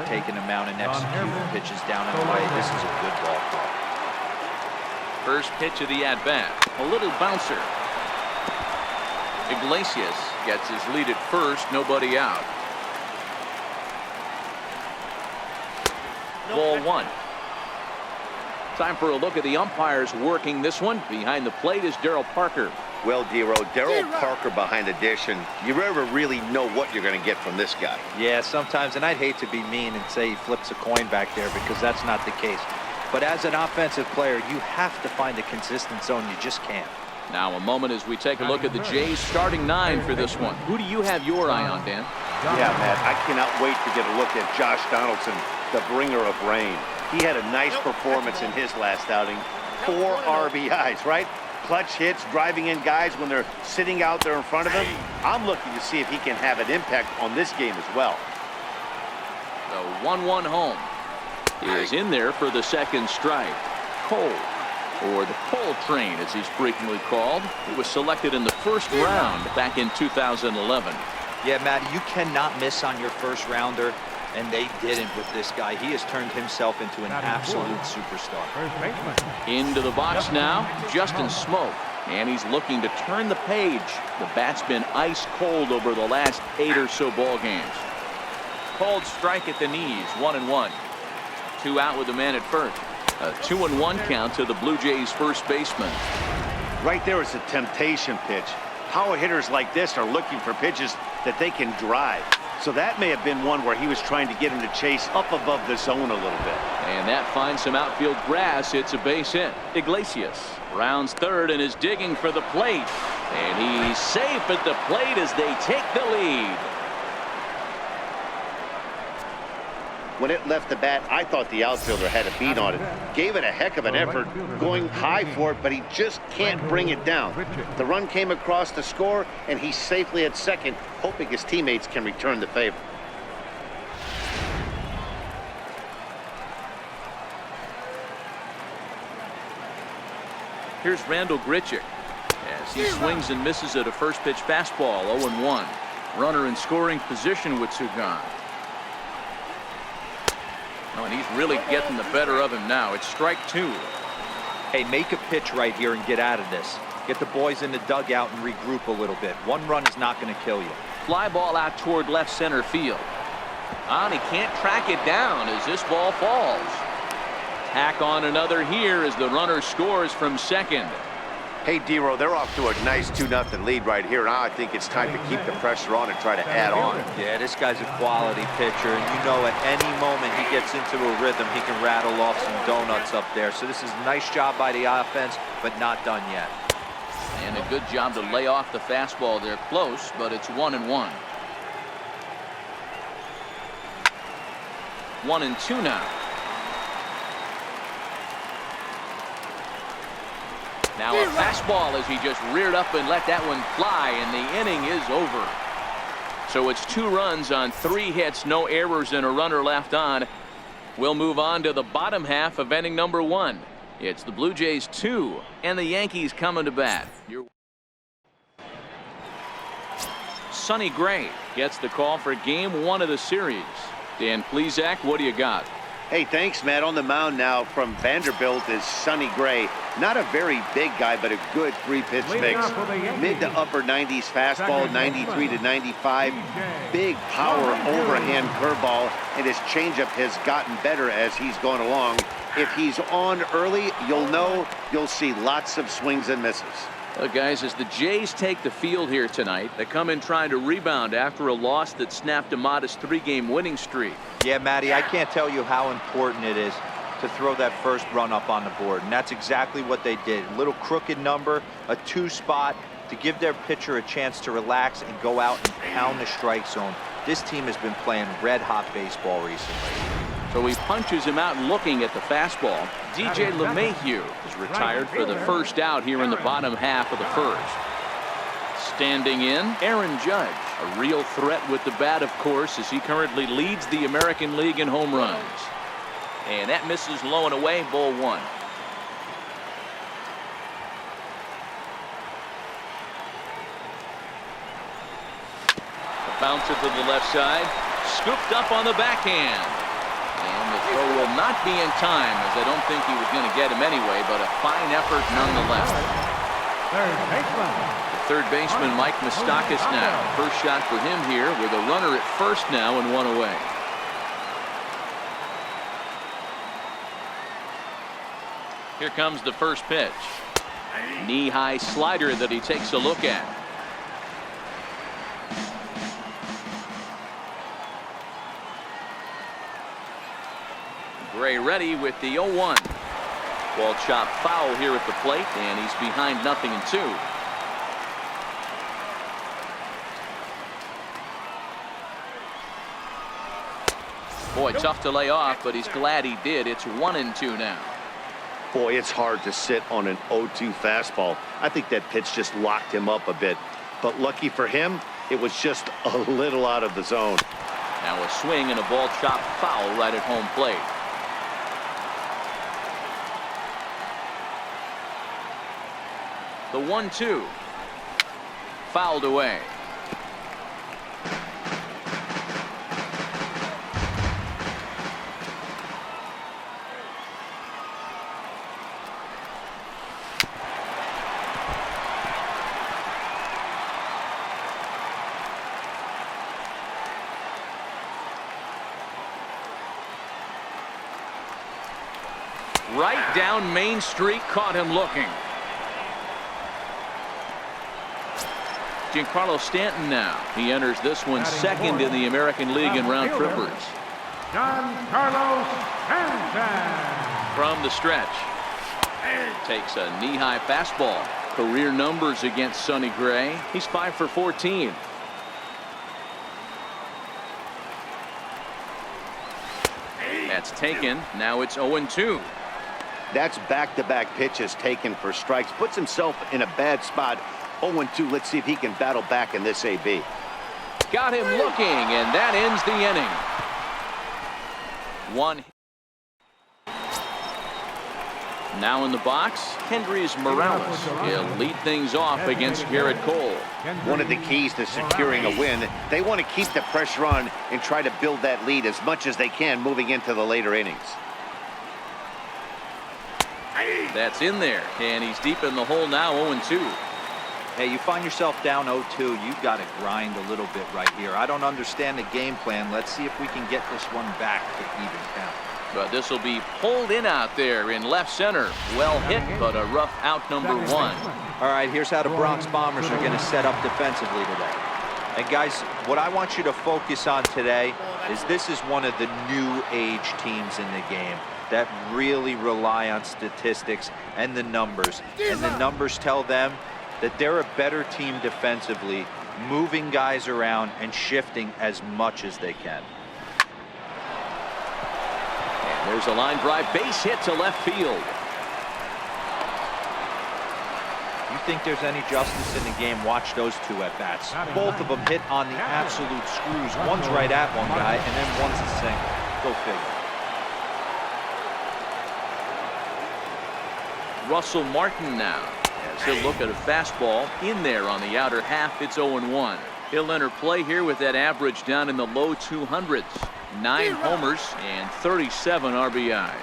taking them out and executing pitches down and away. This is a good ball call. First pitch of the at-bat. A little bouncer. Iglesias gets his lead at first. Nobody out. Ball one. Time for a look at the umpires working this one. Behind the plate is Darryl Parker. Well, Darryl Parker behind the dish, and you never really know what you're going to get from this guy. Yeah, sometimes, and I'd hate to be mean and say he flips a coin back there because that's not the case. But as an offensive player, you have to find a consistent zone. You just can't. Now a moment as we take a look at the Jays starting nine for this one. Who do you have your eye on, Dan? Yeah, Matt, I cannot wait to get a look at Josh Donaldson, the bringer of rain. He had a nice performance in his last outing. 4 RBIs, right? Clutch hits, driving in guys when they're sitting out there in front of him. I'm looking to see if he can have an impact on this game as well. The 1-1 home is in there for the second strike. Cole, or the Cole Train as he's frequently called. He was selected in the first round back in 2011. Yeah, Matty, you cannot miss on your first rounder, and they didn't with this guy. He has turned himself into an absolute superstar. Into the box now, Justin Smoak, and he's looking to turn the page. The bat's been ice cold over the last 8 or so ball games. Cold strike at the knees, 1-1. 2 out with the man at first. A 2-1 count to the Blue Jays first baseman. Right there is a temptation pitch. Power hitters like this are looking for pitches that they can drive. So that may have been one where he was trying to get him to chase up above the zone a little bit. And that finds some outfield grass. It's a base hit. Iglesias rounds third and is digging for the plate. And he's safe at the plate as they take the lead. When it left the bat, I thought the outfielder had a beat on it. Gave it a heck of an effort, going high for it, but he just can't bring it down. The run came across the score, and he's safely at second, hoping his teammates can return the favor. Here's Randall Grichuk as he swings and misses at a first pitch fastball. 0-1. Runner in scoring position with Sugan. Oh, and he's really getting the better of him now. It's strike 2. Hey, make a pitch right here and get out of this. Get the boys in the dugout and regroup a little bit. One run is not going to kill you. Fly ball out toward left center field. And he can't track it down as this ball falls. Tack on another here as the runner scores from second. Hey, Dero, they're off to a nice 2-0 lead right here. Now I think it's time to keep the pressure on and try to add on. Yeah, this guy's a quality pitcher, and you know at any moment he gets into a rhythm, he can rattle off some donuts up there. So this is a nice job by the offense, but not done yet. And a good job to lay off the fastball. They're close, but it's 1-1. 1-2 now. Now a fastball as he just reared up and let that one fly, and the inning is over. So it's 2 runs on 3 hits, no errors, and a runner left on. We'll move on to the bottom half of inning number 1. It's the Blue Jays 2 and the Yankees coming to bat. Sonny Gray gets the call for game 1 of the series. Dan Plesac, what do you got? Hey, thanks, Matt. On the mound now from Vanderbilt is Sonny Gray. Not a very big guy, but a good 3-pitch mix. Mid to upper 90s fastball, 93 to 95. Big power overhand curveball, and his changeup has gotten better as he's gone along. If he's on early, you'll see lots of swings and misses. Well, guys, as the Jays take the field here tonight, they come in trying to rebound after a loss that snapped a modest 3-game winning streak. Yeah, Matty, I can't tell you how important it is to throw that first run up on the board, and that's exactly what they did. A little crooked number, a 2 spot to give their pitcher a chance to relax and go out and pound the strike zone. This team has been playing red-hot baseball recently. So he punches him out looking at the fastball. DJ LeMahieu is retired for the first out here in the bottom half of the first. Standing in, Aaron Judge, a real threat with the bat, of course, as he currently leads the American League in home runs. And that misses low and away, ball 1. A bouncer to the left side, scooped up on the backhand. And the throw will not be in time, as I don't think he was going to get him anyway, but a fine effort nonetheless. The third baseman, Mike Moustakas now. First shot for him here with a runner at first now and one away. Here comes the first pitch. Knee-high slider that he takes a look at. Gray ready with the 0-1. Ball chopped foul here at the plate, and he's behind 0-2. Boy, tough to lay off, but he's glad he did. It's 1-2 now. Boy, it's hard to sit on an 0-2 fastball. I think that pitch just locked him up a bit. But lucky for him, it was just a little out of the zone. Now a swing and a ball chopped foul right at home plate. The 1-2. Fouled away. Right down Main Street, caught him looking. Giancarlo Stanton now. He enters this one second in the American League in round trippers. Giancarlo Stanton. From the stretch. Takes a knee-high fastball. Career numbers against Sonny Gray. He's 5 for 14. That's taken. Now it's 0-2. That's back-to-back pitches taken for strikes. Puts himself in a bad spot. 0-2. Let's see if he can battle back in this AB. Got him looking, and that ends the inning. One. Now in the box, Kendrys Morales. He'll lead things off against Garrett Cole. One of the keys to securing a win, they want to keep the pressure on and try to build that lead as much as they can moving into the later innings. That's in there, and he's deep in the hole now, 0-2. Hey, you find yourself down 0-2, you've got to grind a little bit right here. I don't understand the game plan. Let's see if we can get this one back to even count. But this will be pulled in out there in left center. Well hit, but a rough out number 1. All right, here's how the Bronx Bombers are going to set up defensively today. And guys, what I want you to focus on today is this is one of the new age teams in the game that really rely on statistics and the numbers. And the numbers tell them that they're a better team defensively, moving guys around and shifting as much as they can. And there's a line drive base hit to left field. You think there's any justice in the game? Watch those two at-bats. Both of them hit on the absolute screws. One's right at one guy, and then one's a single. Go figure. Russell Martin now. As he'll look at a fastball in there on the outer half. It's 0-1. He'll enter play here with that average down in the low 200s. 9 homers and 37 RBIs.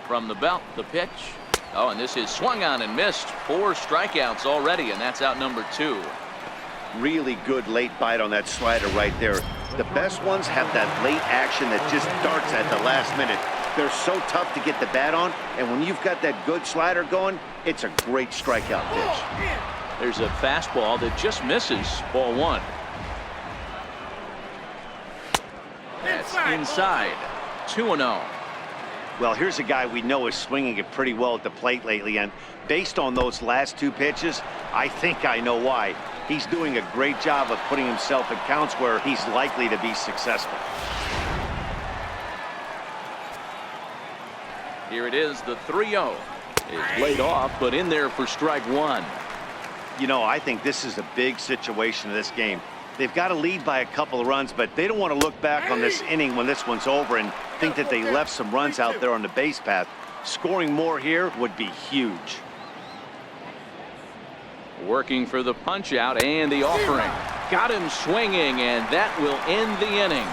From the belt, the pitch. Oh, and this is swung on and missed. 4 strikeouts already, and that's out number 2. Really good late bite on that slider right there. The best ones have that late action that just darts at the last minute. They're so tough to get the bat on, and when you've got that good slider going, it's a great strikeout pitch. There's a fastball that just misses. Ball 1. That's inside. 2-0. Well, here's a guy we know is swinging it pretty well at the plate lately, and based on those last 2 pitches, I think I know why. He's doing a great job of putting himself in counts where he's likely to be successful. Here it is, the 3-0. Is laid off, but in there for strike 1. You know, I think this is a big situation in this game. They've got to lead by a couple of runs, but they don't want to look back on this inning when this one's over and think that they left some runs out there on the base path. Scoring more here would be huge. Working for the punch out and the offering. Got him swinging, and that will end the inning.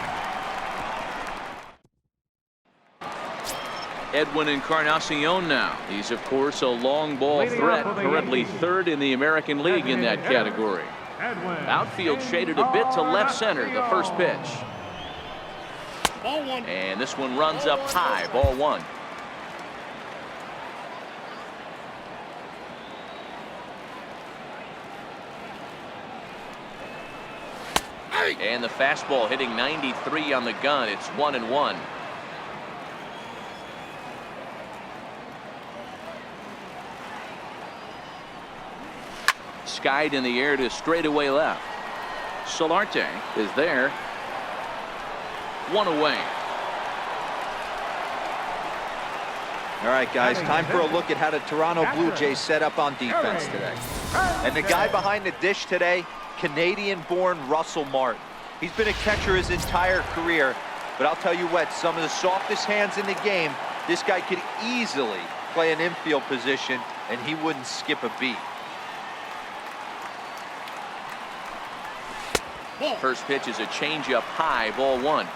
Edwin Encarnacion now. He's, of course, a long ball threat, currently third in the American League in that category. Outfield shaded a bit to left center, the first pitch. And this one runs up high, ball one. And the fastball hitting 93 on the gun. It's 1-1. Skied in the air to straightaway left. Solarte is there. One away. All right, guys, time for a look at how the Toronto Blue Jays set up on defense today. And the guy behind the dish today, Canadian-born Russell Martin. He's been a catcher his entire career, but I'll tell you what, some of the softest hands in the game, this guy could easily play an infield position, and he wouldn't skip a beat. First pitch is a changeup high, ball one.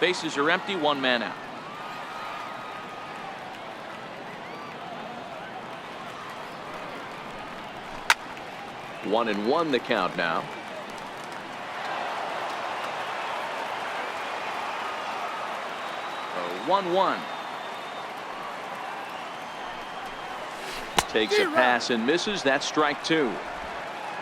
Bases are empty, one man out. One and one the count now. A 1-1. Takes a pass and misses. That's strike two.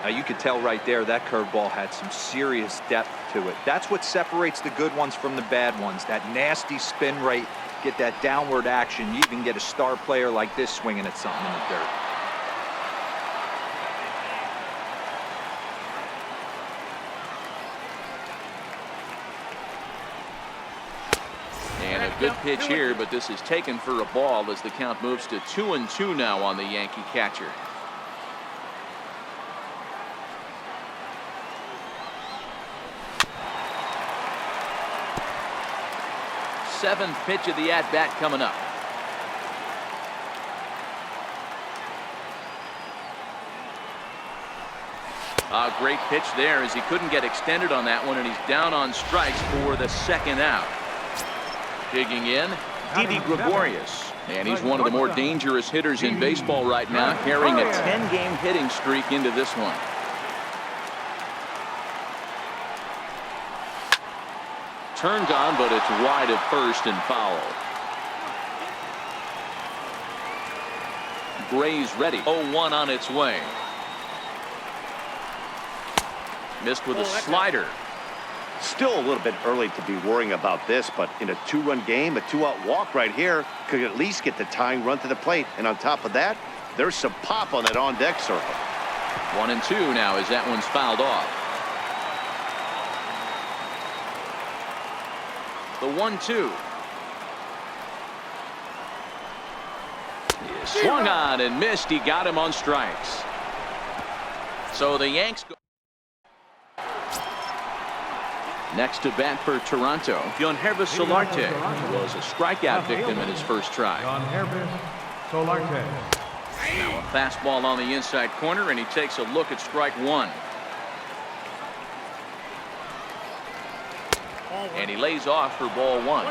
Now you could tell right there that curveball had some serious depth to it. That's what separates the good ones from the bad ones. That nasty spin rate, get that downward action. You even get a star player like this swinging at something in the dirt. And a good pitch here, but this is taken for a ball as the count moves to 2-2 now on the Yankee catcher. Seventh pitch of the at-bat coming up. A great pitch there as he couldn't get extended on that one, and he's down on strikes for the second out. Digging in, Didi Gregorius. And he's one of the more dangerous hitters in baseball right now, carrying a 10-game hitting streak into this one. Turned on, but it's wide at first and foul. Gray's ready. 0-1 on its way. Missed with a slider. Still a little bit early to be worrying about this, but in a two-run game, a two-out walk right here could at least get the tying run to the plate. And on top of that, there's some pop on that on-deck circle. 1-2 now as that one's fouled off. The 1-2. Swung on and missed. He got him on strikes. So the Yanks go. Next to bat for Toronto, Yangervis Solarte was a strikeout victim in his first try. Now a fastball on the inside corner, and he takes a look at strike one. And he lays off for ball one.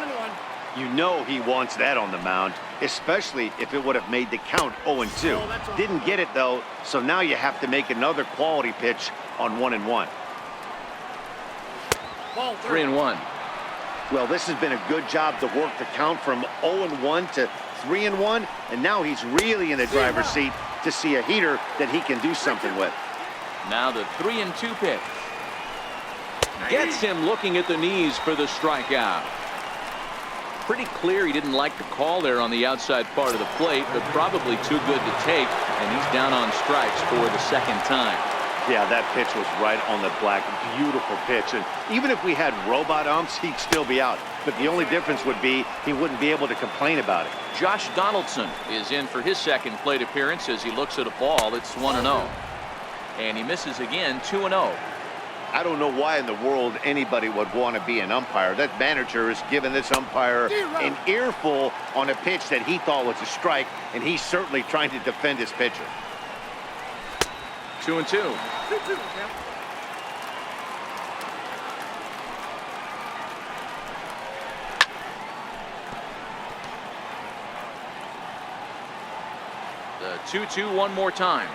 You know he wants that on the mound, especially if it would have made the count 0-2. Didn't get it, though, so now you have to make another quality pitch on 1-1. 3-1. Well, this has been a good job to work the count from 0-1 to 3-1, and now he's really in the driver's seat to see a heater that he can do something with. Now the 3-2 pitch. Gets him looking at the knees for the strikeout. Pretty clear he didn't like the call there on the outside part of the plate, but probably too good to take, and he's down on strikes for the second time. Yeah, that pitch was right on the black. Beautiful pitch. And even if we had robot umps, he'd still be out. But the only difference would be he wouldn't be able to complain about it. Josh Donaldson is in for his second plate appearance as he looks at a ball. It's 1-0. And he misses again, 2-0. I don't know why in the world anybody would want to be an umpire. That manager has given this umpire an earful on a pitch that he thought was a strike, and he's certainly trying to defend his pitcher. 2-2. The 2-2 one more time.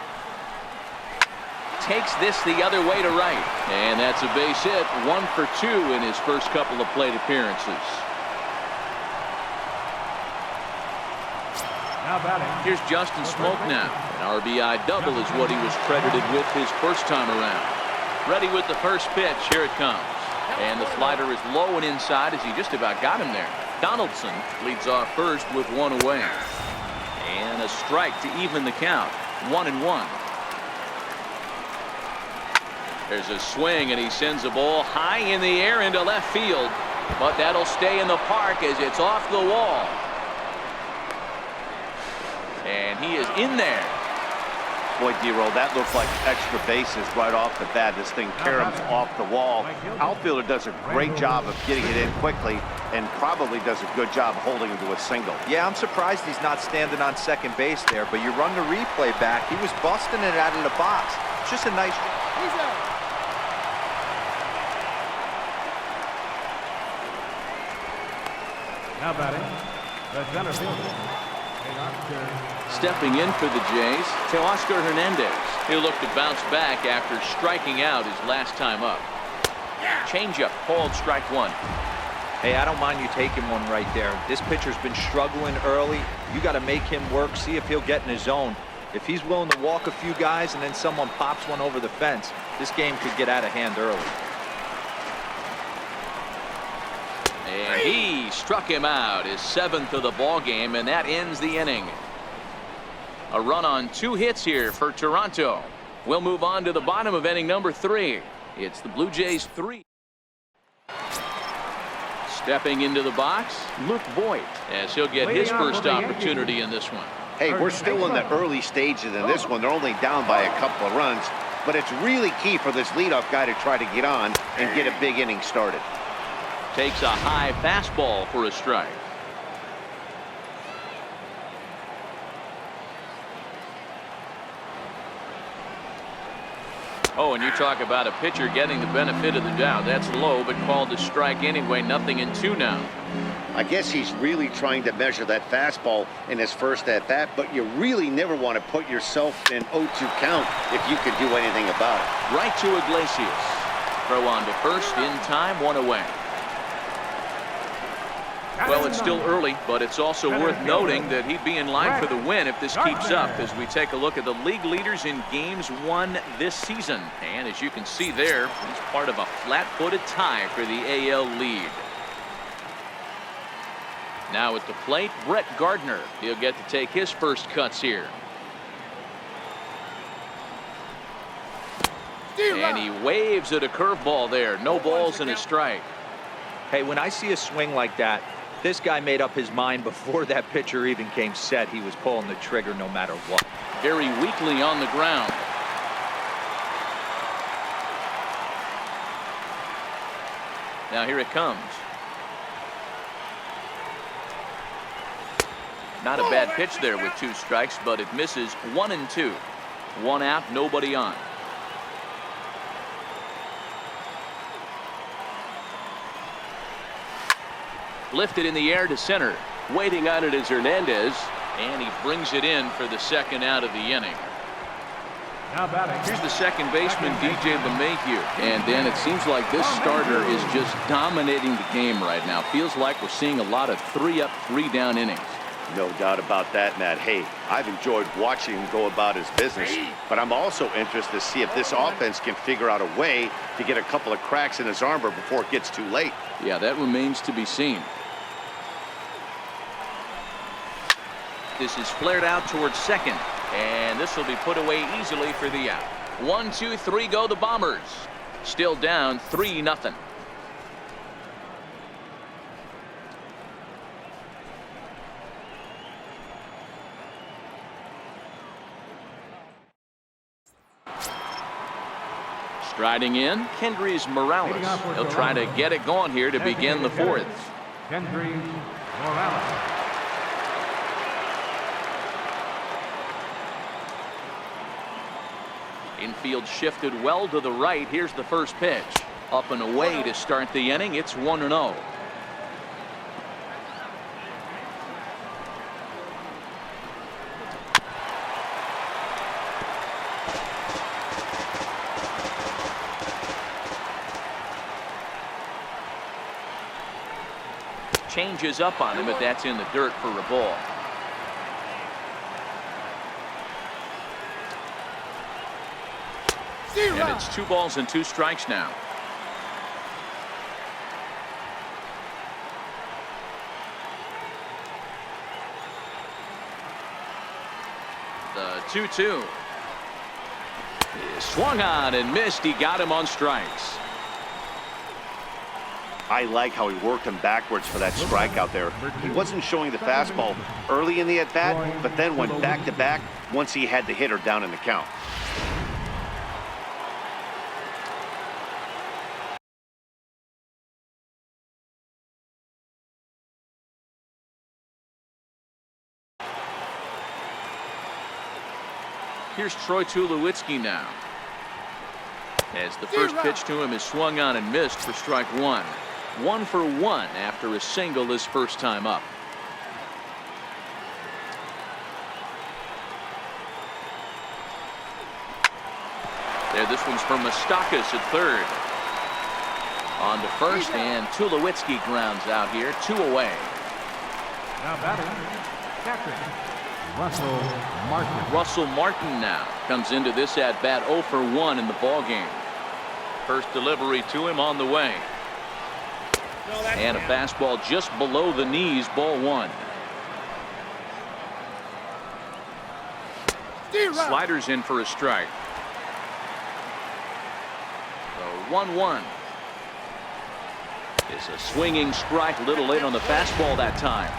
Takes this the other way to right. And that's a base hit. 1 for 2 in his first couple of plate appearances. Now batting. Here's Justin Smoke now. An RBI double is what he was credited with his first time around. Ready with the first pitch. Here it comes. And the slider is low and inside as he just about got him there. Donaldson leads off first with 1 away. And a strike to even the count. 1-1. There's a swing, and he sends a ball high in the air into left field. But that'll stay in the park as it's off the wall. And he is in there. Boy, D-Roll, that looked like extra bases right off the bat. This thing caroms off the wall. Outfielder does a great job of getting it in quickly and probably does a good job holding him to a single. Yeah, I'm surprised he's not standing on second base there, but you run the replay back. He was busting it out of the box. It's just a nice... Now batting, the center fielder. Stepping in for the Jays, Teoscar Hernandez. He'll look to bounce back after striking out his last time up. Changeup called strike 1. Hey, I don't mind you taking one right there. This pitcher's been struggling early. You got to make him work, see if he'll get in his zone. If he's willing to walk a few guys and then someone pops one over the fence, this game could get out of hand early. And he struck him out, his 7th of the ball game, and that ends the inning. A run on 2 hits here for Toronto. We'll move on to the bottom of inning number 3. It's the Blue Jays 3. Stepping into the box, Luke Voigt, as he'll get his first opportunity in this one. Hey, we're still in the early stages in this one. They're only down by a couple of runs, but it's really key for this leadoff guy to try to get on and get a big inning started. Takes a high fastball for a strike. Oh, and you talk about a pitcher getting the benefit of the doubt. That's low, but called a strike anyway. 0-2 now. I guess he's really trying to measure that fastball in his first at-bat, but you really never want to put yourself in 0-2 count if you could do anything about it. Right to Iglesias. Throw on to first in time, 1 away. Well, it's still early, but it's also worth noting that he'd be in line for the win if this keeps up as we take a look at the league leaders in games won this season. And as you can see there, he's part of a flat-footed tie for the AL lead. Now at the plate, Brett Gardner. He'll get to take his first cuts here. And he waves at a curveball there. No balls and a strike. Hey, when I see a swing like that, this guy made up his mind before that pitcher even came set. He was pulling the trigger no matter what. Very weakly on the ground. Now here it comes. Not a bad pitch there with 2 strikes, but it misses. 1-2. 1 out, nobody on. Lifted in the air to center. Waiting on it is Hernandez, and he brings it in for the 2nd out of the inning. Now batting. Here's the second baseman, DJ LeMahieu. And Dan, it seems like this starter is just dominating the game right now. Feels like we're seeing a lot of 3-up, 3-down innings. No doubt about that, Matt. Hey, I've enjoyed watching him go about his business, but I'm also interested to see if this offense can figure out a way to get a couple of cracks in his armor before it gets too late. Yeah, that remains to be seen. This is flared out towards second, and this will be put away easily for the out. 1, 2, 3 go the Bombers. Still down 3-0. Striding in, Kendrys Morales. He'll try to get it going here to begin the 4th. Kendrys Morales. Infield shifted well to the right. Here's the first pitch. Up and away to start the inning. It's 1-0. Changes up on him, but that's in the dirt for a ball. And it's 2 balls and 2 strikes now. The 2-2. He swung on and missed. He got him on strikes. I like how he worked him backwards for that strikeout there. He wasn't showing the fastball early in the at-bat, but then went back-to-back once he had the hitter down in the count. Here's Troy Tulowitzki now. As the first pitch to him is swung on and missed for strike 1. 1 for 1 after a single his first time up. There, this one's for Moustakas at third. On to first, and Tulowitzki grounds out here. 2 away. Now batting, captain Russell Martin. Russell Martin now comes into this at bat 0 for 1 in the ball game. First delivery to him on the way. And a fastball just below the knees, ball 1. Sliders in for a strike. The 1-1. It's a swinging strike, a little late on the fastball that time.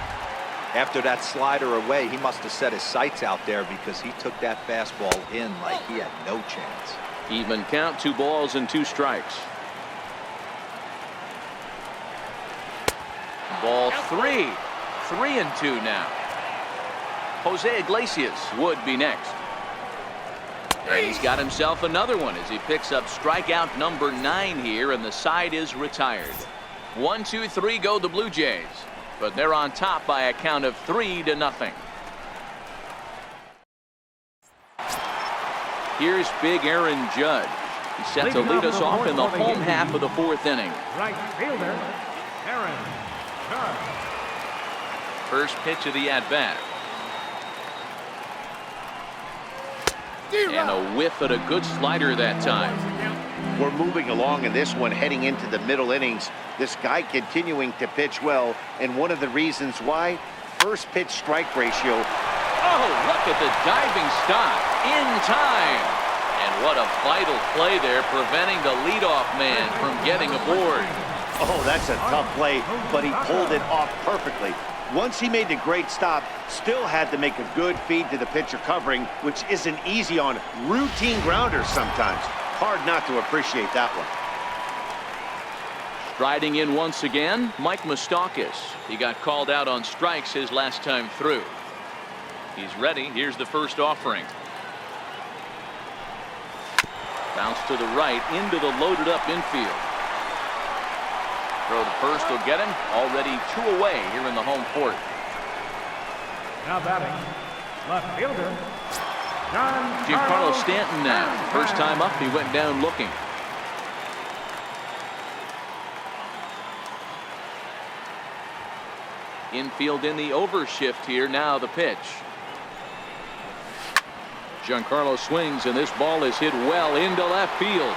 After that slider away, he must have set his sights out there because he took that fastball in like he had no chance. Even count, 2 balls and 2 strikes. Ball 3. 3-2 now. Jose Iglesias would be next. And he's got himself another one as he picks up strikeout number 9 here, and the side is retired. 1, 2, 3 go the Blue Jays, but they're on top by a count of 3-0. Here's big Aaron Judge. He's set to lead us off in the home half of the 4th inning. Right fielder, Aaron Judge. First pitch of the at-bat. And a whiff at a good slider that time. We're moving along in this one, heading into the middle innings. This guy continuing to pitch well, and one of the reasons why, first pitch strike ratio. Oh, look at the diving stop in time. And what a vital play there, preventing the leadoff man from getting aboard. Oh, that's a tough play, but he pulled it off perfectly. Once he made the great stop, still had to make a good feed to the pitcher covering, which isn't easy on routine grounders sometimes. Hard not to appreciate that one. Striding in once again, Mike Moustakas. He got called out on strikes his last time through. He's ready. Here's the first offering. Bounce to the right into the loaded up infield. Throw to first will get him. Already 2 away here in the home 4th. Now batting, left fielder, Giancarlo Stanton now. First time up, he went down looking. Infield in the overshift here. Now the pitch. Giancarlo swings, and this ball is hit well into left field.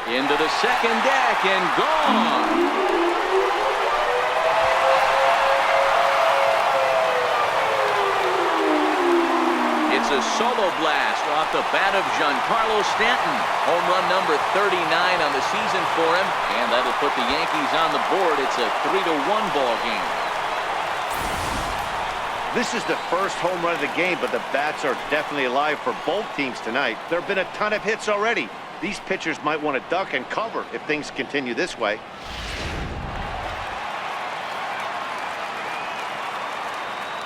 Into the second deck and gone. It's a solo blast off the bat of Giancarlo Stanton. Home run number 39 on the season for him, and that'll put the Yankees on the board. It's a 3-1 ball game. This is the first home run of the game, but the bats are definitely alive for both teams tonight. There have been a ton of hits already. These pitchers might want to duck and cover if things continue this way.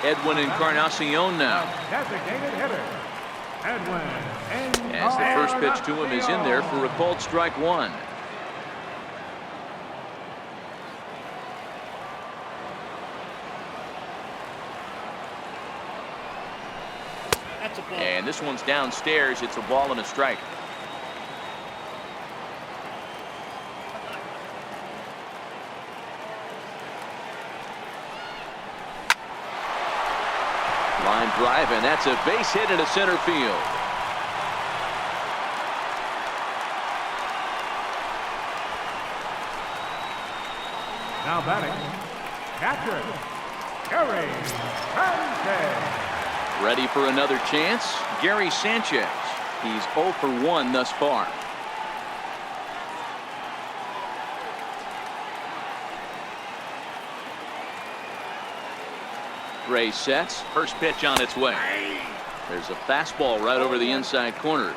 Edwin Encarnacion now. designated hitter, Edwin As the first pitch to him is in there for a called strike one. And this one's downstairs. It's a ball and a strike. Line drive, and that's a base hit into center field. Now batting, catcher, Gary Sanchez. Ready for another chance? Gary Sanchez. He's 0 for 1 thus far. Ray sets. First pitch on its way. There's a fastball right over the inside corner.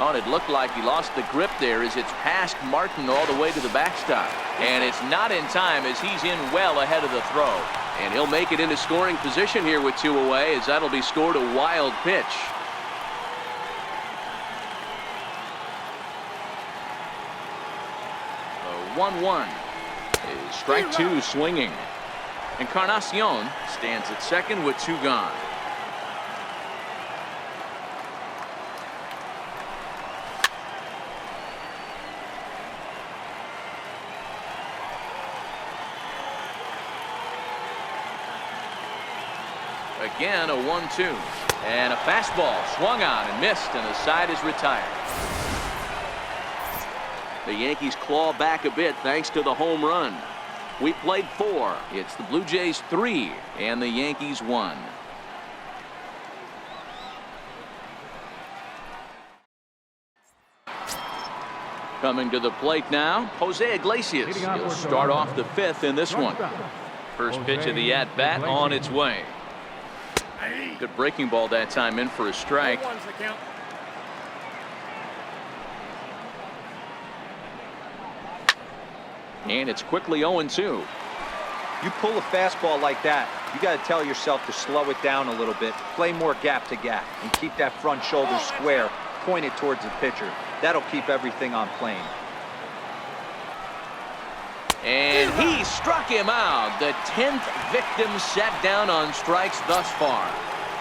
Oh, and it looked like he lost the grip there as it's past Martin all the way to the backstop. And it's not in time as he's in well ahead of the throw. And he'll make it into scoring position here with 2 away as that'll be scored a wild pitch. The 1-1 is strike 2 swinging. Encarnacion stands at second with 2 gone. Again, a 1-2. And a fastball swung on and missed, and the side is retired. The Yankees claw back a bit thanks to the home run. We played 4. It's the Blue Jays 3 and the Yankees 1. Coming to the plate now, Jose Iglesias. He'll start off the 5th in this one. First pitch of the at-bat on its way. Good breaking ball that time in for a strike. And it's quickly 0-2. You pull a fastball like that, you got to tell yourself to slow it down a little bit, play more gap to gap, and keep that front shoulder square, pointed towards the pitcher. That'll keep everything on plane. And he struck him out. The 10th victim set down on strikes thus far.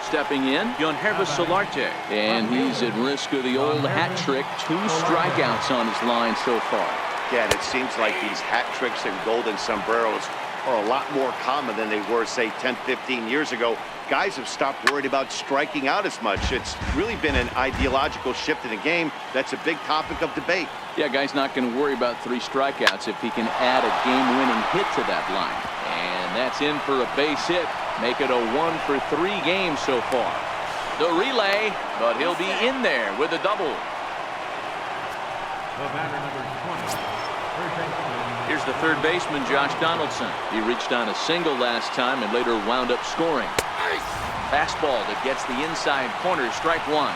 Stepping in, Yonhervis Solarte. And he's at risk of the old hat trick. 2 strikeouts on his line so far. Yeah, and it seems like these hat tricks and golden sombreros are a lot more common than they were, say, 10, 15 years ago. Guys have stopped worried about striking out as much. It's really been an ideological shift in the game. That's a big topic of debate. Yeah, guy's not going to worry about 3 strikeouts if he can add a game-winning hit to that line. And that's in for a base hit. Make it a 1 for 3 games so far. The relay, but he'll be in there with a double. The batter number 20. Here's the third baseman, Josh Donaldson. He reached on a single last time and later wound up scoring. Fastball that gets the inside corner, strike 1.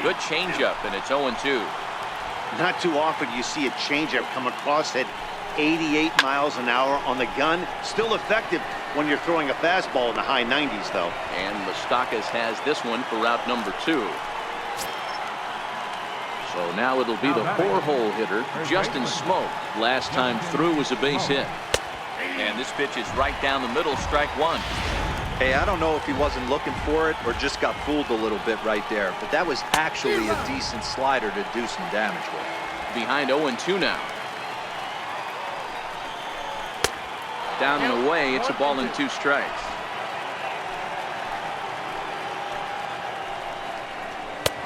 Good changeup, and it's 0-2. Not too often you see a changeup come across at 88 miles an hour on the gun. Still effective when you're throwing a fastball in the high 90s, though. And Moustakas has this one for route number 2. So now it'll be the 4-hole hitter, Justin Smoke. Last time through was a base hit. And this pitch is right down the middle, strike 1. Hey, I don't know if he wasn't looking for it or just got fooled a little bit right there, but that was actually a decent slider to do some damage with. Behind 0-2 now. Down and away, it's a ball and 2 strikes.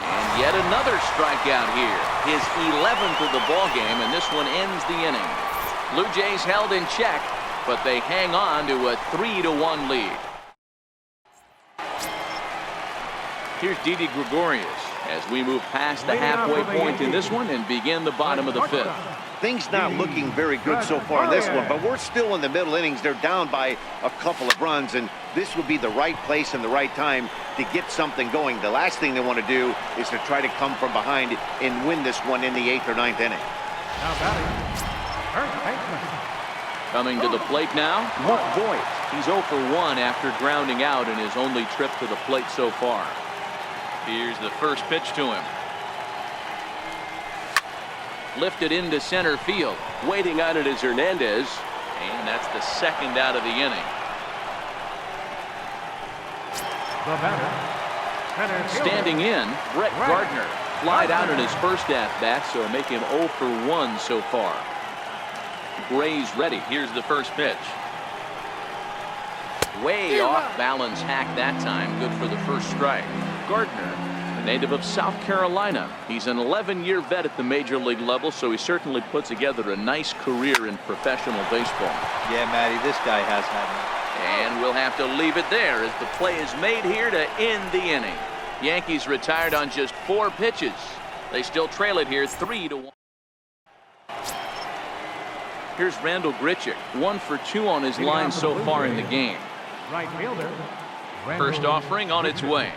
And yet another strikeout here. His 11th of the ball game, and this one ends the inning. Blue Jays held in check, but they hang on to a 3-1 lead. Here's Didi Gregorius as we move past the halfway point in this one and begin the bottom of the 5th. Things not looking very good so far in this one, but we're still in the middle innings. They're down by a couple of runs, and this would be the right place and the right time to get something going. The last thing they want to do is to try to come from behind and win this one in the 8th or 9th inning. Now batting, first baseman. Coming to the plate now, Mark Voigt. He's 0 for 1 after grounding out in his only trip to the plate so far. Here's the first pitch to him. Lifted into center field. Waiting on it is Hernandez. And that's the second out of the inning. The batter, center fielder. Standing in, Brett Gardner. Flied out in his first at-bat, so make him 0 for 1 so far. Gray's ready. Here's the first pitch. Way off balance hack that time. Good for the first strike. Gardner, a native of South Carolina. He's an 11-year vet at the major league level, so he certainly put together a nice career in professional baseball. Yeah, Matty, this guy has had it. And we'll have to leave it there as the play is made here to end the inning. Yankees retired on just 4 pitches. They still trail it here 3-1. Here's Randall Grichuk, 1 for 2 on his line so far in the game. Right fielder. First offering on its way.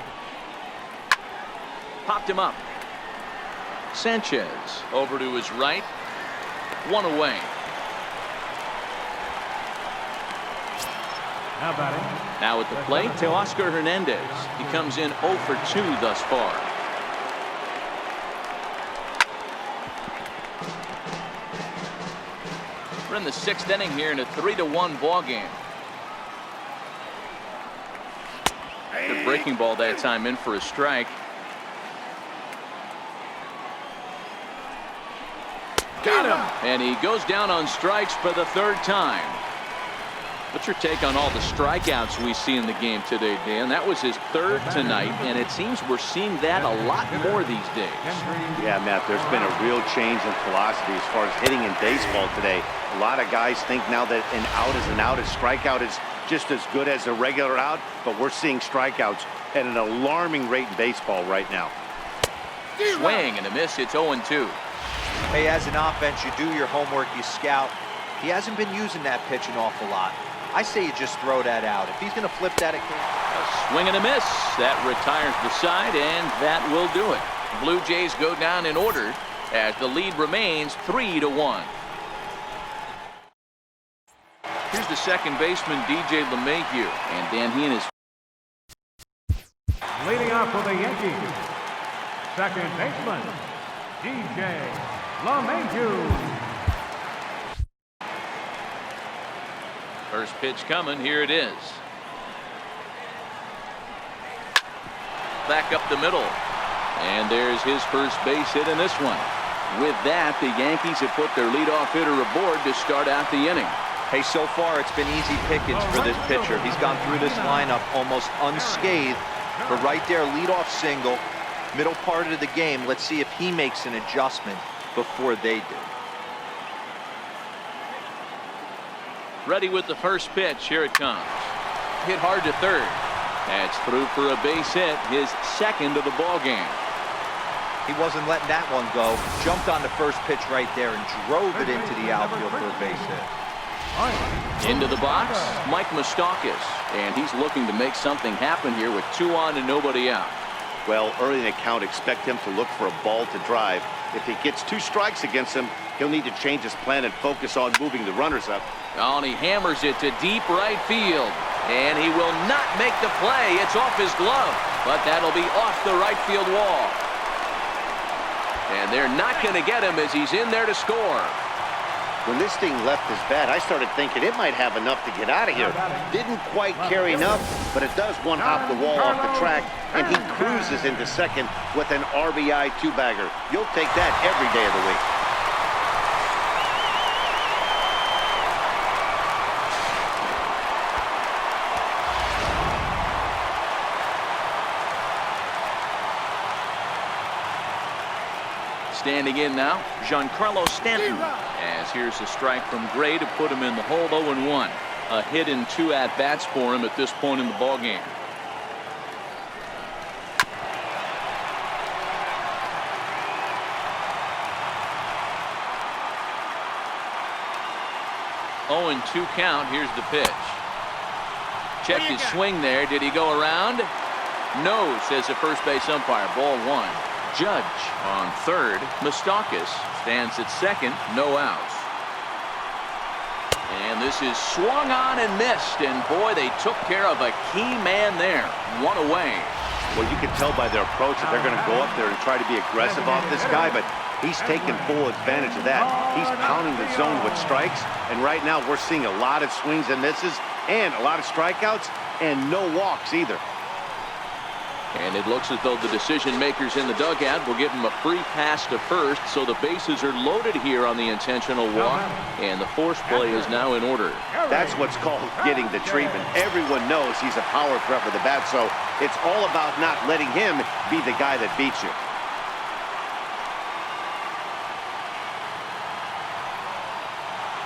Popped him up. Sanchez over to his right. 1 away. Now batting. Now at the plate, Teoscar Hernandez. He comes in 0 for 2 thus far. We're in the 6th inning here in a 3-1 ball game. The breaking ball that time in for a strike. Got him! And he goes down on strikes for the 3rd time. What's your take on all the strikeouts we see in the game today, Dan? That was his 3rd tonight, and it seems we're seeing that a lot more these days. Yeah, Matt, there's been a real change in philosophy as far as hitting in baseball today. A lot of guys think now that an out is an out, a strikeout is just as good as a regular out, but we're seeing strikeouts at an alarming rate in baseball right now. Swing and a miss. It's 0-2. Hey, as an offense, you do your homework, you scout. He hasn't been using that pitch an awful lot. I say you just throw that out. If he's going to flip that again. A swing and a miss. That retires the side, and that will do it. Blue Jays go down in order as the lead remains 3-1. Here's the second baseman, DJ LeMahieu. And Dan, he and his... Leading off for the Yankees, second baseman, DJ LeMahieu. First pitch coming. Here it is. Back up the middle. And there's his first base hit in this one. With that, the Yankees have put their leadoff hitter aboard to start out the inning. Hey, so far it's been easy pickings for this pitcher. He's gone through this lineup almost unscathed. But right there, leadoff single, middle part of the game. Let's see if he makes an adjustment before they do. Ready with the first pitch. Here it comes. Hit hard to third. That's through for a base hit, his 2nd of the ball game. He wasn't letting that one go. Jumped on the first pitch right there and drove it into the outfield for a base hit. Into the box, Mike Moustakas, and he's looking to make something happen here with 2 on and nobody out. Well, early in the count, expect him to look for a ball to drive. If he gets 2 strikes against him, he'll need to change his plan and focus on moving the runners up. Oh, and he hammers it to deep right field. And he will not make the play. It's off his glove. But that'll be off the right field wall. And they're not going to get him as he's in there to score. When this thing left his bat, I started thinking it might have enough to get out of here. Didn't quite carry enough, but it does one hop the wall off the track, and he cruises into second with an RBI 2-bagger. You'll take that every day of the week. Standing in now, Giancarlo Stanton. As here's a strike from Gray to put him in the hole. 0-1. A hit in 2 at-bats for him at this point in the ballgame. Oh, 0-2 count. Here's the pitch. Check his swing there. Did he go around? No, says the first base umpire. Ball 1. Judge on third. Moustakas stands at second. No outs. And this is swung on and missed. And boy, they took care of a key man there. One away. Well, you can tell by their approach that they're going to go up there and try to be aggressive off this guy, but he's taking full advantage of that. He's pounding the zone with strikes, and right now we're seeing a lot of swings and misses and a lot of strikeouts and no walks either. And it looks as though the decision makers in the dugout will give him a free pass to first, so the bases are loaded here on the intentional walk, and the force play is now in order. That's what's called getting the treatment. Everyone knows he's a power threat with the bat, so it's all about not letting him be the guy that beats you.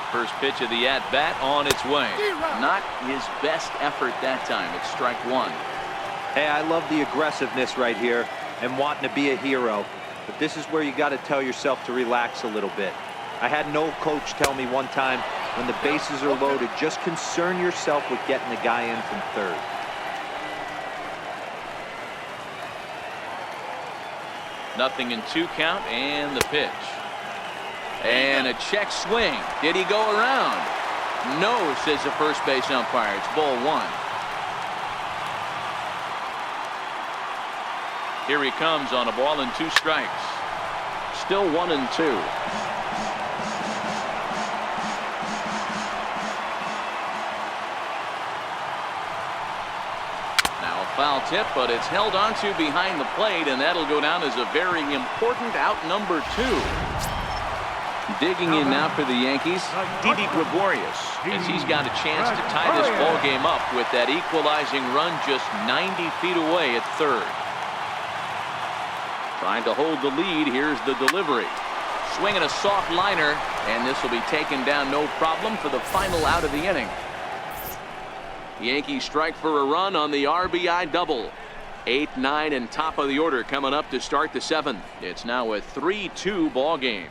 First pitch of the at-bat on its way. Not his best effort that time. It's strike one. Hey, I love the aggressiveness right here and wanting to be a hero. But this is where you got to tell yourself to relax a little bit. I had an old coach tell me one time, when the bases are loaded, just concern yourself with getting the guy in from third. Nothing in 2 count, and the pitch. And a check swing. Did he go around? No, says the first base umpire. It's ball 1. Here he comes on a ball and 2 strikes. Still 1-2. Now a foul tip, but it's held onto behind the plate, and that'll go down as a very important out number 2. Digging in now for the Yankees, Didi Gregorius, as he's got a chance to tie this ball game up with that equalizing run just 90 feet away at third. Trying to hold the lead. Here's the delivery. Swinging a soft liner, and this will be taken down no problem for the final out of the inning. Yankees strike for a run on the RBI double. 8, 9, and top of the order coming up to start the 7th. It's now a 3-2 ball game.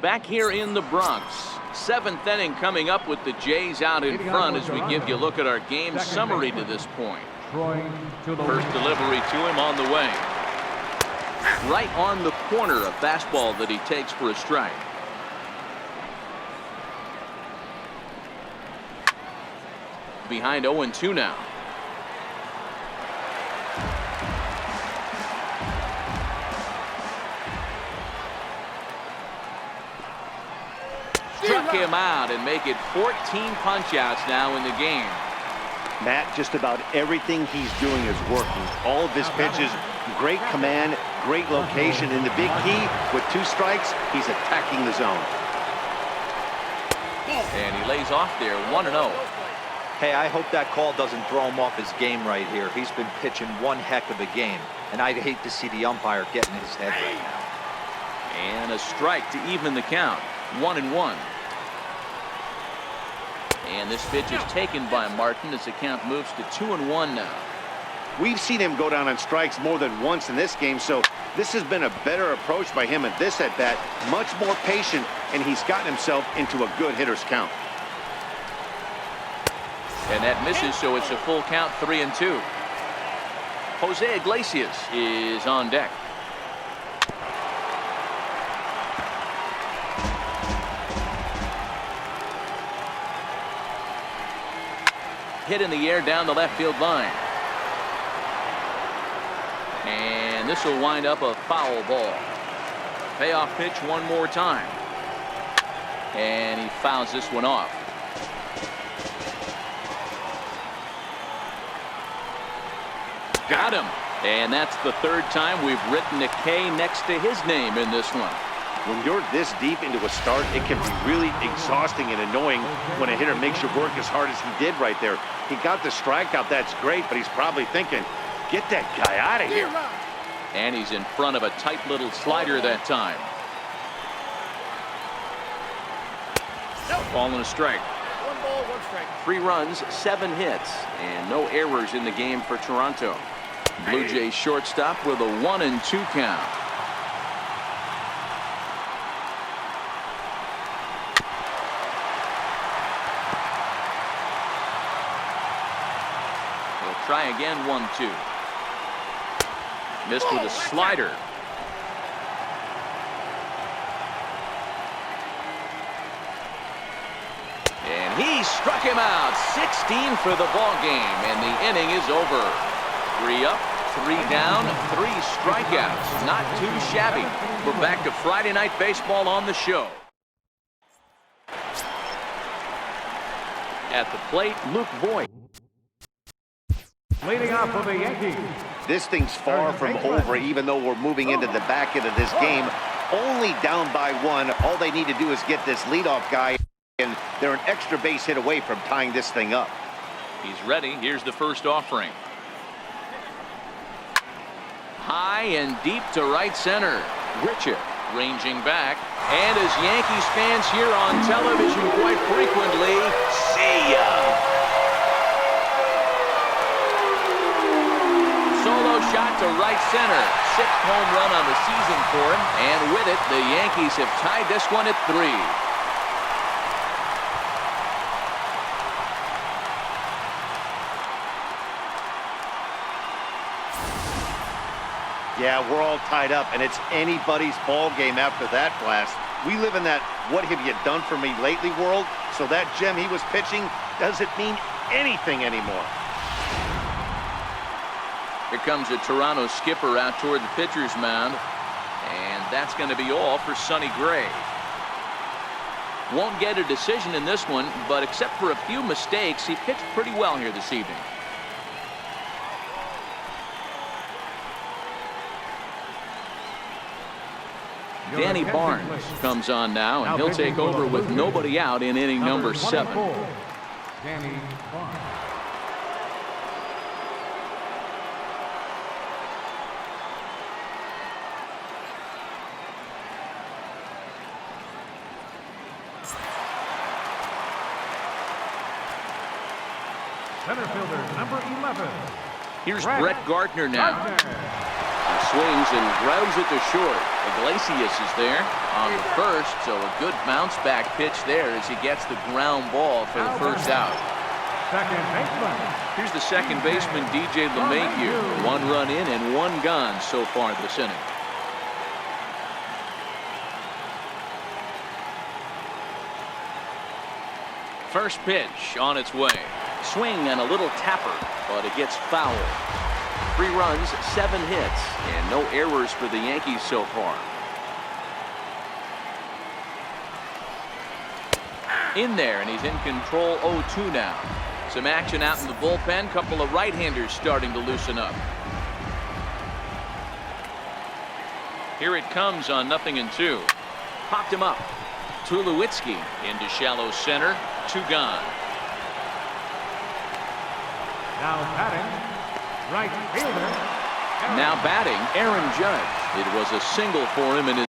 Back here in the Bronx, 7th inning coming up with the Jays out in front as we give you a look at our game summary to this point. First delivery to him on the way. Right on the corner, a fastball that he takes for a strike. Behind 0-2 now. Struck him out and make it 14 punch-outs now in the game. Matt, just about everything he's doing is working. All of his pitches, great command, great location, and the big key, with 2 strikes, he's attacking the zone. And he lays off there, 1-0. Hey, I hope that call doesn't throw him off his game right here. He's been pitching one heck of a game, and I'd hate to see the umpire get in his head right now. And a strike to even the count, 1-1. And this pitch is taken by Martin as the count moves to 2-1 now. We've seen him go down on strikes more than once in this game, so this has been a better approach by him at this at-bat. Much more patient, and he's gotten himself into a good hitter's count. And that misses, so it's a full count, 3-2. Jose Iglesias is on deck. Hit in the air down the left field line. And this will wind up a foul ball. Payoff pitch one more time. And he fouls this one off. Got him. And that's the 3rd time we've written a K next to his name in this one. When you're this deep into a start, it can be really exhausting and annoying when a hitter makes you work as hard as he did right there. He got the strikeout, that's great, but he's probably thinking, get that guy out of here. And he's in front of a tight little slider that time. Ball and a strike. 1 ball, 1 strike. 3 runs, 7 hits, and no errors in the game for Toronto. Blue Jays shortstop with a 1-2 count. try again, 1-2. Missed with a slider. And he struck him out. 16 for the ball game, and the inning is over. 3 up, 3 down, 3 strikeouts. Not too shabby. We're back to Friday Night Baseball on the show. At the plate, Luke Voigt. Leading off for the Yankees. This thing's far from over, even though we're moving into the back end of this game. Only down by 1. All they need to do is get this leadoff guy, and they're an extra base hit away from tying this thing up. He's ready. Here's the first offering. High and deep to right center. Richard ranging back. And as Yankees fans hear on television quite frequently, see ya! Solo shot to right center. 6th home run on the season for him. And with it, the Yankees have tied this one at 3. Yeah, we're all tied up, and it's anybody's ball game after that blast. We live in that what have you done for me lately world, so that gem he was pitching doesn't mean anything anymore. Here comes a Toronto skipper out toward the pitcher's mound, and that's going to be all for Sonny Gray. Won't get a decision in this one, but except for a few mistakes, he pitched pretty well here this evening. Danny Barnes comes on now, and he'll take over with nobody out in inning number 7. Danny Barnes. Center fielder number 11. Here's Brett Gardner now. He swings and grounds it to short. Iglesias is there on the first, so a good bounce back pitch there as he gets the ground ball for the first out. Second baseman. Here's the second baseman, DJ LeMahieu. 1 run in and 1 gone so far this inning. First pitch on its way. Swing and a little tapper, but it gets foul. 3 runs, 7 hits, and no errors for the Yankees so far. In there, and he's in control 0-2 now. Some action out in the bullpen. Couple of right-handers starting to loosen up. Here it comes on 0-2. Popped him up. Tulowitzki into shallow center. 2 gone. Now batting. Right fielder. Now batting, Aaron Judge. It was a single for him in his.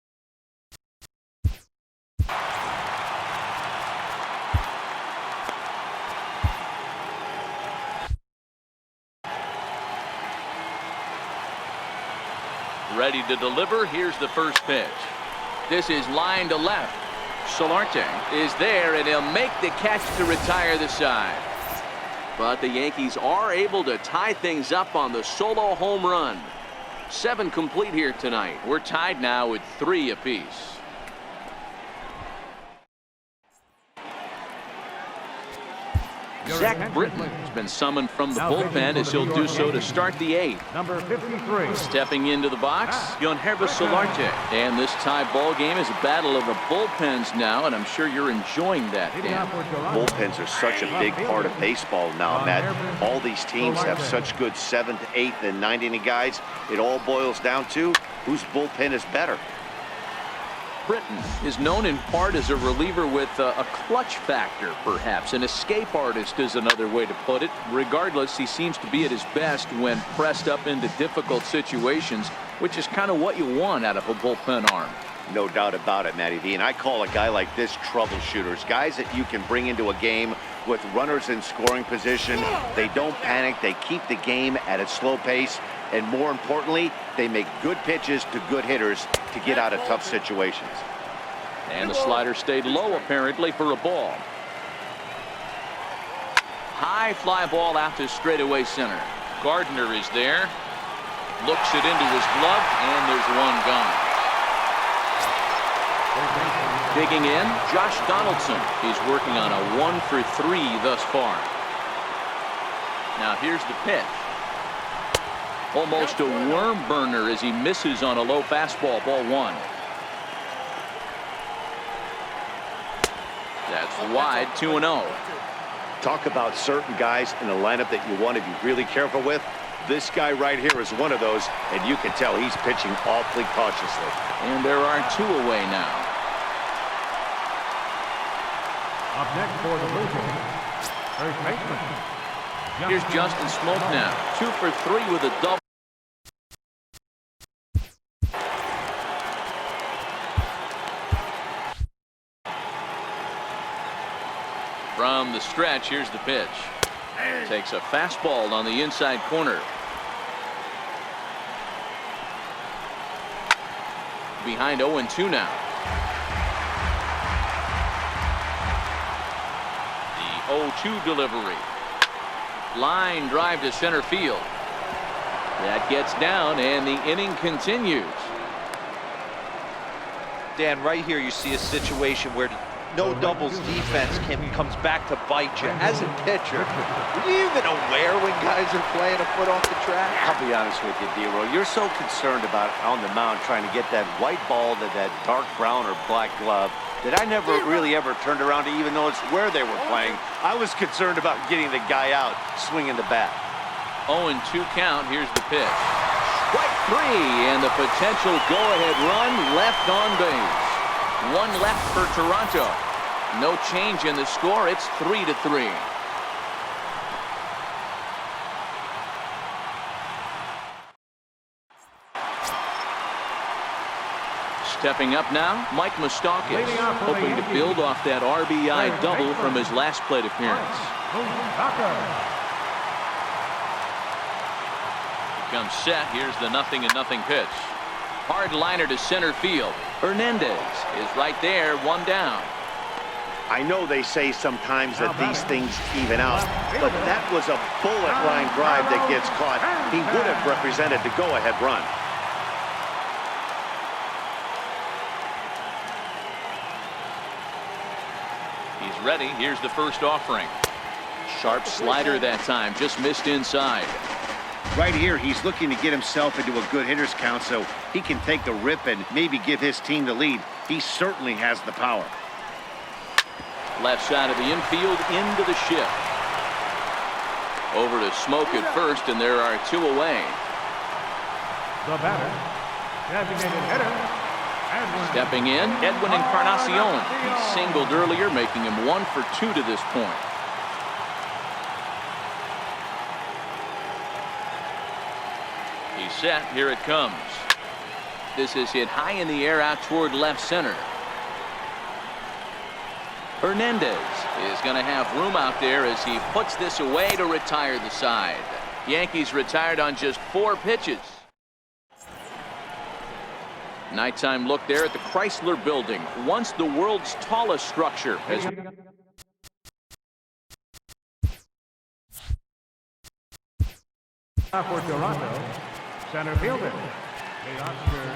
Ready to deliver. Here's the first pitch. This is line to left. Solarte is there, and he'll make the catch to retire the side. But the Yankees are able to tie things up on the solo home run. 7 complete here tonight. We're tied now with 3 apiece. Zach Britton has been summoned from the bullpen as he'll do so to start the 8th. Number 53. Stepping into the box, Yonhervis Solarte. And this tie ball game is a battle of the bullpens now, and I'm sure you're enjoying that, Dan. Bullpens are such a big part of baseball now, Matt. All these teams have such good 7th, 8th, and 9th inning guys. It all boils down to whose bullpen is better. Britton is known in part as a reliever with a clutch factor, perhaps. An escape artist is another way to put it. Regardless, he seems to be at his best when pressed up into difficult situations, which is kind of what you want out of a bullpen arm. No doubt about it, Matty V. And I call a guy like this troubleshooters. Guys that you can bring into a game with runners in scoring position. They don't panic. They keep the game at a slow pace. And more importantly, they make good pitches to good hitters to get out of tough situations. And the slider stayed low, apparently, for a ball. High fly ball out to straightaway center. Gardner is there. Looks it into his glove, and there's one gone. Digging in, Josh Donaldson. He's working on a 1-for-3 thus far. Now here's the pitch. Almost a worm burner as he misses on a low fastball, ball 1. That's wide, 2-0. Talk about certain guys in the lineup that you want to be really careful with. This guy right here is one of those, and you can tell he's pitching awfully cautiously. And there are 2 away now. Up next for the Blue Jays, first baseman. Here's Justin Smoke now. 2 for 3 with a double. From the stretch, here's the pitch. Takes a fastball on the inside corner. Behind 0-2 now. The 0-2 delivery. Line drive to center field. That gets down, and the inning continues. Dan, right here you see a situation where no doubles defense comes back to bite you. As a pitcher, are you even aware when guys are playing a foot off the track? I'll be honest with you, D-Roll. You're so concerned about on the mound trying to get that white ball to that dark brown or black glove that I never really ever turned around to even notice where they were playing. I was concerned about getting the guy out swinging the bat. 0-2 count. Here's the pitch. Strike 3, and the potential go-ahead run left on base. 1 left for Toronto. No change in the score. It's 3-3. Stepping up now, Mike Moustakas, hoping to build off that RBI double from his last plate appearance. Comes set. Here's the 0-0 pitch. Hard liner to center field. Hernandez is right there, 1 down. I know they say sometimes that these things even out, but that was a bullet line drive that gets caught. He would have represented the go-ahead run. He's ready. Here's the first offering. Sharp slider that time, just missed inside. Right here, he's looking to get himself into a good hitter's count so he can take the rip and maybe give his team the lead. He certainly has the power. Left side of the infield into the shift. Over to Smoke at first, and there are 2 away. The batter, designated hitter, Edwin. Stepping in, Edwin Encarnacion. He singled earlier, making him 1 for 2 to this point. He's set. Here it comes. This is hit high in the air out toward left center. Hernandez is going to have room out there as he puts this away to retire the side. Yankees retired on just 4 pitches. Nighttime look there at the Chrysler Building, once the world's tallest structure. As For Toronto, center fielder, the Oscar.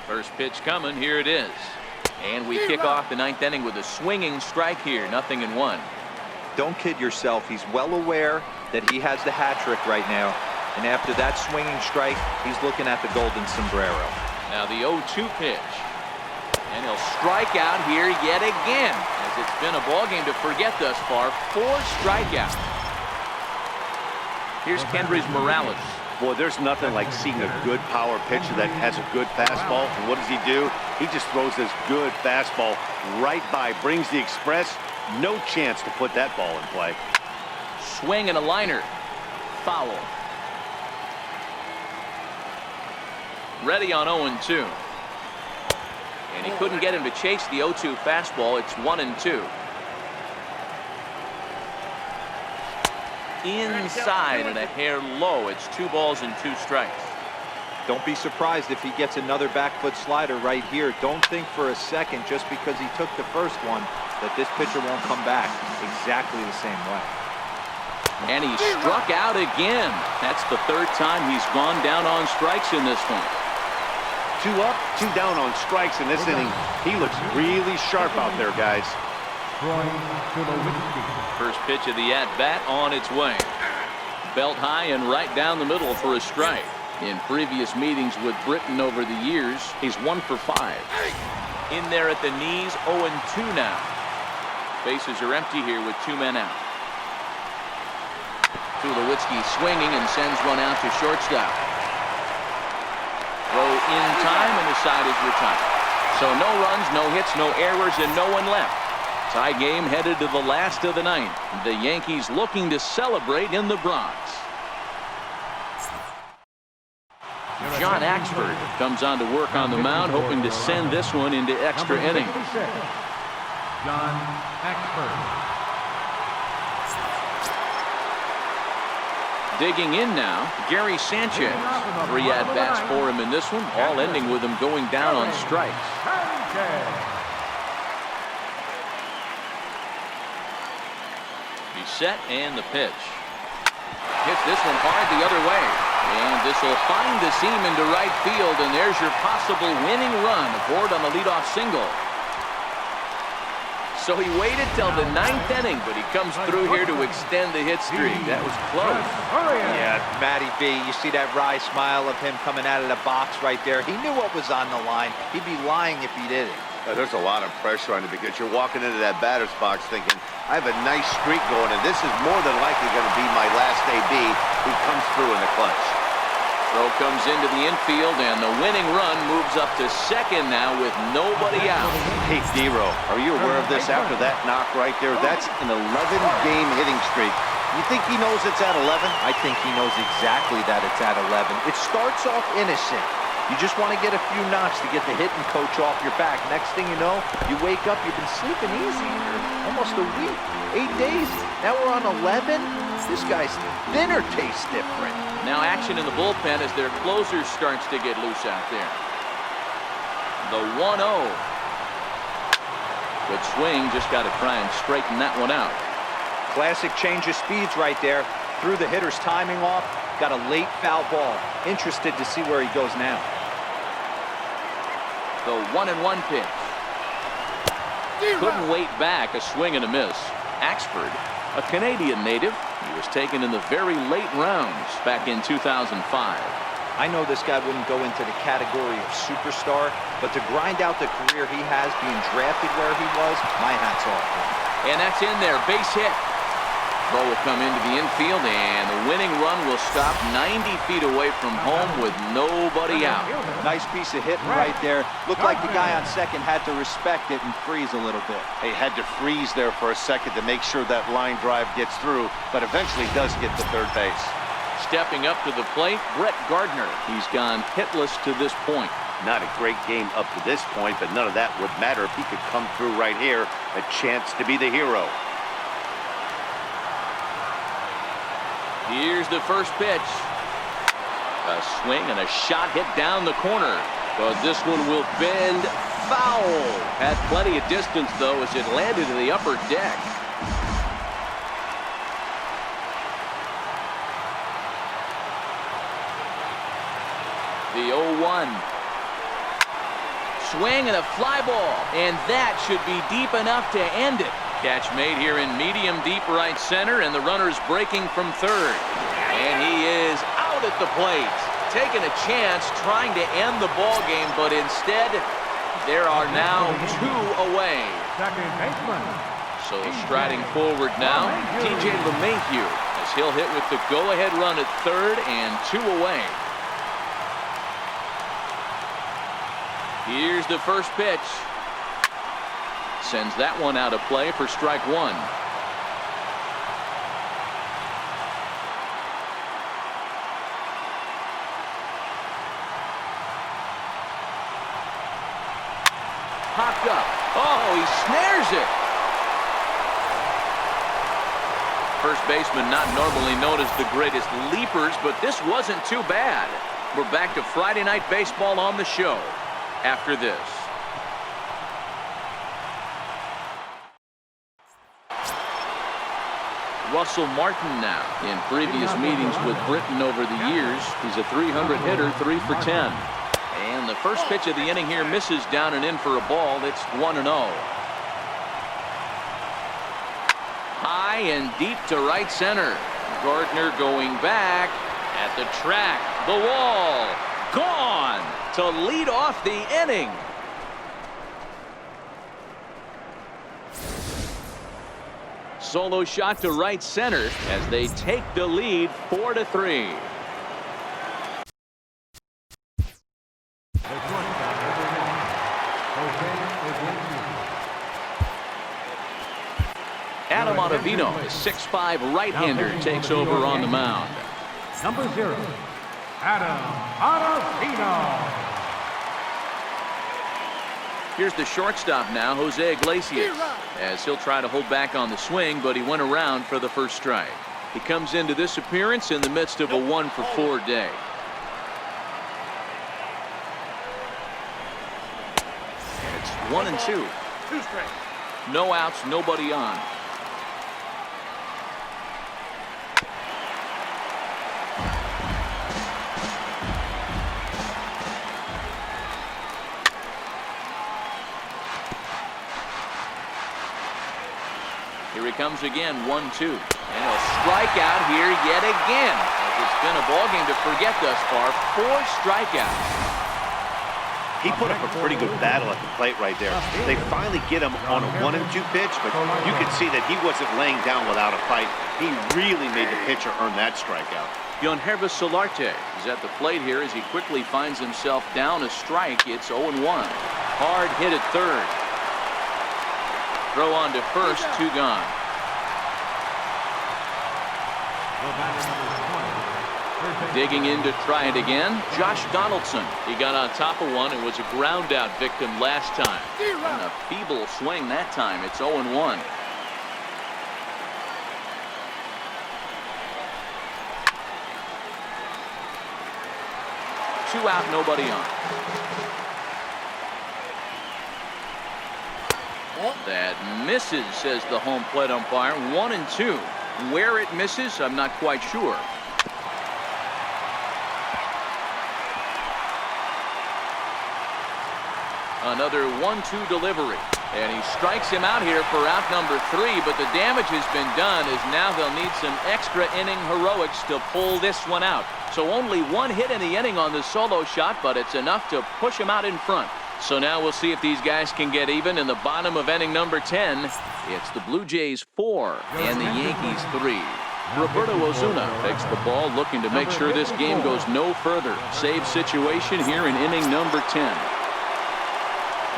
First pitch coming. Here it is. And we kick off the 9th inning with a swinging strike here. 0-1. Don't kid yourself. He's well aware that he has the hat trick right now. And after that swinging strike, he's looking at the golden sombrero. Now the 0-2 pitch. And he'll strike out here yet again, as it's been a ballgame to forget thus far. 4 strikeouts. Here's Kendrys Morales. Boy, there's nothing like seeing a good power pitcher that has a good fastball. And what does he do? He just throws this good fastball right by, brings the express. No chance to put that ball in play. Swing and a liner. Foul. Ready on 0-2. And he couldn't get him to chase the 0-2 fastball. It's 1-2. Inside and a hair low. It's 2 balls and 2 strikes. Don't be surprised if he gets another back foot slider right here. Don't think for a second, just because he took the first one, that this pitcher won't come back exactly the same way. And he struck out again. That's the third time he's gone down on strikes in this one. 2 up, 2 down on strikes in this inning. He looks really sharp out there, guys. First pitch of the at-bat on its way. Belt high and right down the middle for a strike. In previous meetings with Britton over the years, he's 1 for 5. In there at the knees, 0-2 now. Bases are empty here with 2 men out. Tulowitzki swinging and sends one out to shortstop. Throw in time and the side is retired. So no runs, no hits, no errors, and no one left. Tie game headed to the last of the ninth. The Yankees looking to celebrate in the Bronx. John Axford comes on to work on the mound, hoping to send this one into extra innings. John Axford. Digging in now, Gary Sanchez. 3 at-bats for him in this one, all ending with him going down on strikes. He's set and the pitch. Hits this one hard the other way. And this will find the seam into right field, and there's your possible winning run aboard on the leadoff single. So he waited till the 9th inning, but he comes through here to extend the hit streak. That was close. Yeah, Matty B, you see that wry smile of him coming out of the box right there. He knew what was on the line. He'd be lying if he didn't. There's a lot of pressure on you because you're walking into that batter's box thinking, I have a nice streak going, and this is more than likely going to be my last AB. He comes through in the clutch. Throw comes into the infield, and the winning run moves up to second now with nobody out. Hey, D-Row, are you aware of this after that knock right there? That's an 11-game hitting streak. You think he knows it's at 11? I think he knows exactly that it's at 11. It starts off innocent. You just want to get a few knocks to get the hitting coach off your back. Next thing you know, you wake up, you've been sleeping easy for almost a week, 8 days. Now we're on 11. This guy's dinner tastes different. Now action in the bullpen as their closer starts to get loose out there. The 1-0. Good swing, just got to try and straighten that one out. Classic change of speeds right there. Threw the hitter's timing off. Got a late foul ball. Interested to see where he goes now. The 1-1 pitch. Couldn't wait back. A swing and a miss. Axford, a Canadian native. He was taken in the very late rounds back in 2005. I know this guy wouldn't go into the category of superstar, but to grind out the career he has being drafted where he was, my hat's off. And that's in there. Base hit. Throw will come into the infield, and the winning run will stop 90 feet away from home with nobody out. Nice piece of hitting right there. Looked like the guy on second had to respect it and freeze a little bit. He had to freeze there for a second to make sure that line drive gets through, but eventually does get to third base. Stepping up to the plate, Brett Gardner. He's gone hitless to this point. Not a great game up to this point, but none of that would matter if he could come through right here. A chance to be the hero. Here's the first pitch. A swing and a shot hit down the corner. But this one will bend foul. Had plenty of distance, though, as it landed in the upper deck. The 0-1. Swing and a fly ball. And that should be deep enough to end it. Catch made here in medium deep right center, and the runner's breaking from third. And he is out at the plate. Taking a chance, trying to end the ball game, but instead, there are now 2 away. Second baseman. So striding forward now, TJ LeMahieu, as he'll hit with the go-ahead run at third and 2 away. Here's the first pitch. Sends that one out of play for strike 1. Popped up. Oh, he snares it. First baseman not normally known as the greatest leapers, but this wasn't too bad. We're back to Friday Night Baseball on the show after this. Russell Martin now. In previous meetings with Britain over the years, he's a 300 hitter, 3 for 10. And the first pitch of the inning here misses down and in for a ball. It's 1-0. High and deep to right center. Gardner going back at the track. The wall. Gone to lead off the inning. Solo shot to right center as they take the lead 4-3. Adam Ottavino, a 6'5" right-hander, takes over on the mound. Number 0, Adam Ottavino. Here's the shortstop now, Jose Iglesias, as he'll try to hold back on the swing, but he went around for the first strike. He comes into this appearance in the midst of a 1-for-4 day. It's 1-2. 2 strikes. No outs, nobody on. Here he comes again, 1-2. And he'll strike out here yet again. As it's been a ballgame to forget thus far. 4 strikeouts. He put up a pretty good battle at the plate right there. They finally get him on a 1-2 pitch, but you could see that he wasn't laying down without a fight. He really made the pitcher earn that strikeout. Yangervis Solarte is at the plate here as he quickly finds himself down a strike. It's 0-1. Hard hit at third. Throw on to first, 2 gone. Digging in to try it again, Josh Donaldson. He got on top of one and was a ground out victim last time. And a feeble swing that time. It's 0-1. Two out, nobody on. That misses, says the home plate umpire. 1-2. Where it misses, I'm not quite sure. Another 1-2 delivery. And he strikes him out here for out number 3, but the damage has been done as now they'll need some extra inning heroics to pull this one out. So only 1 hit in the inning on the solo shot, but it's enough to push him out in front. So now we'll see if these guys can get even in the bottom of inning number 10. It's the Blue Jays 4 and the Yankees 3. Roberto Osuna takes the ball, looking to make sure this game goes no further. Save situation here in inning number 10.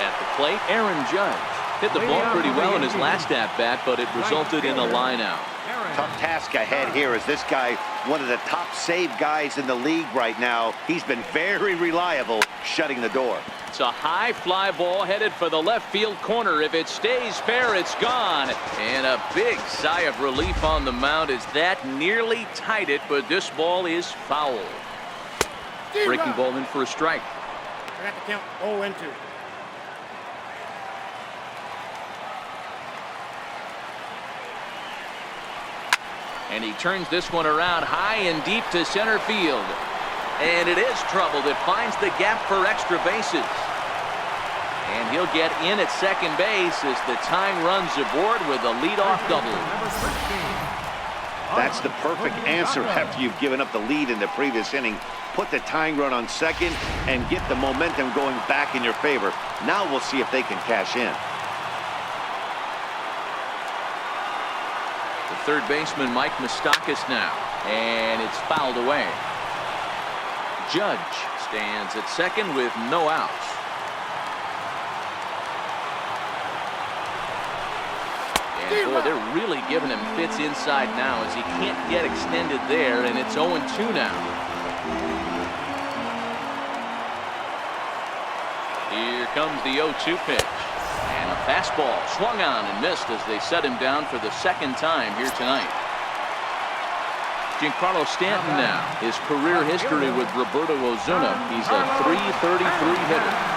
At the plate, Aaron Judge hit the ball pretty well in his last at-bat, but it resulted in a line-out. Tough task ahead here as this guy, one of the top save guys in the league right now. He's been very reliable shutting the door. It's a high fly ball headed for the left field corner. If it stays fair, it's gone. And a big sigh of relief on the mound as that nearly tied it, but this ball is foul. Breaking ball in for a strike. I got the count 0-2. And he turns this one around high and deep to center field. And it is troubled. It finds the gap for extra bases. And he'll get in at second base as the tying runs aboard with a leadoff double. That's the perfect answer after you've given up the lead in the previous inning. Put the tying run on second and get the momentum going back in your favor. Now we'll see if they can cash in. Third baseman Mike Moustakas now, and it's fouled away. Judge stands at second with no outs. And boy, they're really giving him fits inside now as he can't get extended there, and it's 0-2 now. Here comes the 0-2 pitch. And a fastball swung on and missed as they set him down for the second time here tonight. Giancarlo Stanton now. His career history with Roberto Ozuna. He's a .333 hitter.